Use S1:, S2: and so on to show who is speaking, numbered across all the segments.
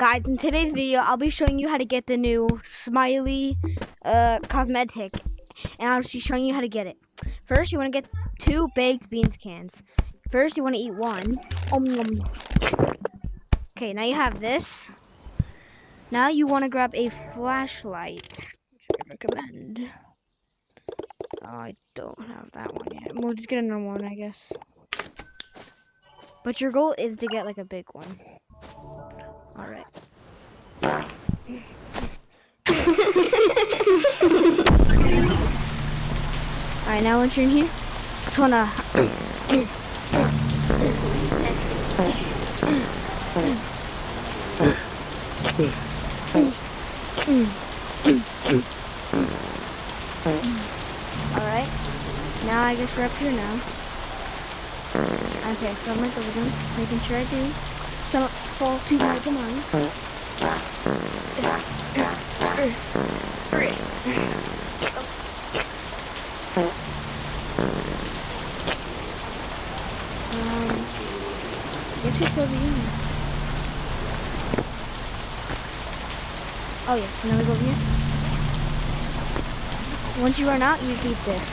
S1: Guys, in today's video, I'll be showing you how to get the new SMILEY cosmetic. And I'll be showing you how to get it. First, you want to get 2 baked beans cans. First, you want to eat 1. Okay, now you have this. Now you want to grab a flashlight, which I recommend. I don't have that one yet. We'll just get a normal one, I guess. But your goal is to get like a big one. Alright. Alright, now once you're in here, just wanna Alright. Now I guess we're up here now. Okay, so I'm like making sure I do. So I don't fall to my demise. I guess we still be in there. Oh yes, now we go over here. Once you run out, you eat this.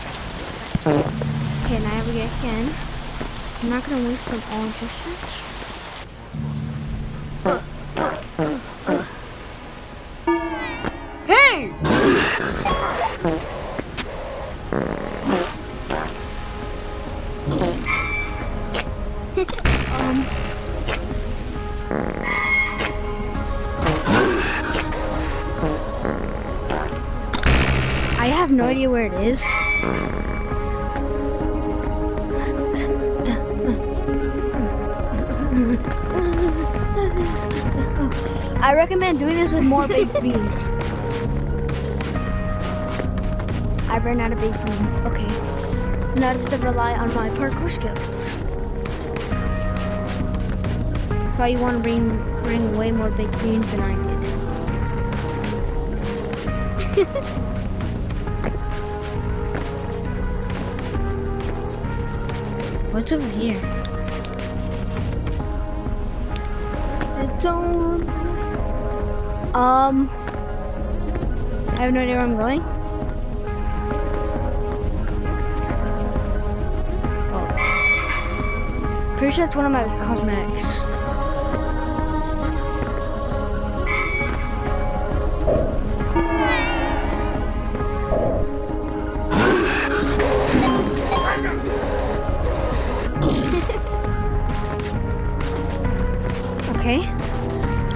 S1: Okay, now we get again. I'm not gonna waste them all just yet.
S2: Hey!
S1: I have no idea where it is. I recommend doing this with more baked beans. I ran out of baked beans. Okay. Now just to rely on my parkour skills. That's why you want to bring way more baked beans than I did. What's over here? I don't. I have no idea where I'm going. Oh. Pretty sure that's one of my cosmetics. Okay,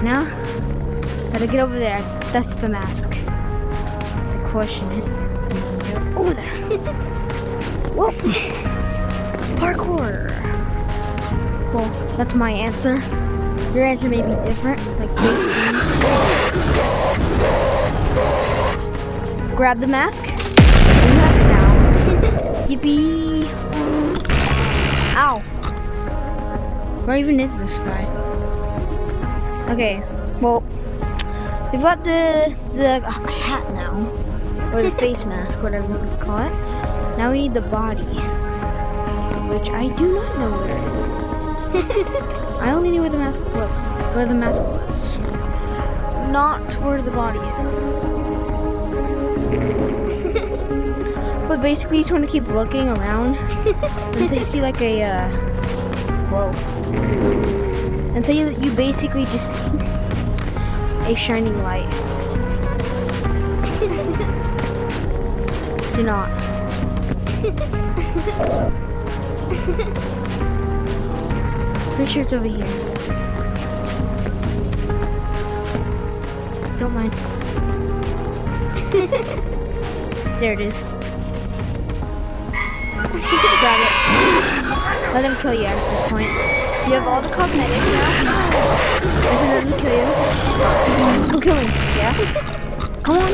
S1: now gotta get over there. That's the mask. The question is, over there. Whoa! Parkour. Well, that's my answer. Your answer may be different. Like grab the mask. You have it now. Yippee! Ow! Where even is this guy? Okay, well, we've got the hat now, or the face mask, whatever we call it. Now we need the body, which I do not know where it is. I only knew where the mask was, not where the body is. But basically, you just want to keep looking around until you see like a, whoa. Until you basically just see a shining light. Do not. Pretty sure it's over here. Don't mind. There it is. Grab it. Let him kill you at this point. You have all the cosmetics now. If he doesn't kill you, go kill him. Yeah? Come on.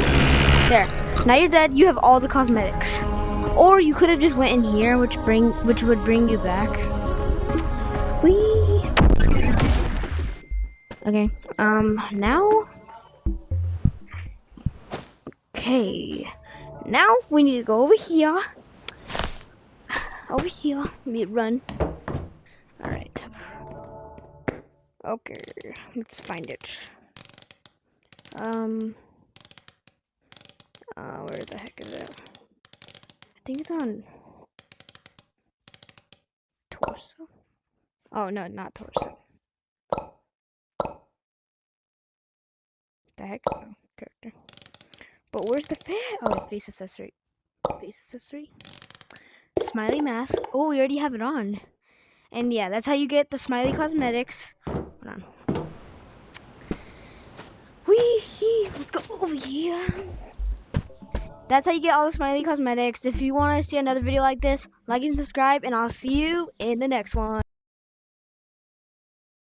S1: There. Now you're dead. You have all the cosmetics. Or you could have just went in here, which would bring you back. Whee! Okay. Now. Okay. Now we need to go over here. Over here. Let me run. Alright. Okay, let's find it. Where the heck is it? I think it's on torso. Oh no, not torso. The heck? Oh, character. But where's the face? Oh, face accessory. Face accessory. Smiley mask. Oh, we already have it on. And yeah, that's how you get the Smiley cosmetics. Hold on. Wee! Let's go over here. That's how you get all the Smiley cosmetics. If you want to see another video like this, like and subscribe, and I'll see you in the next one.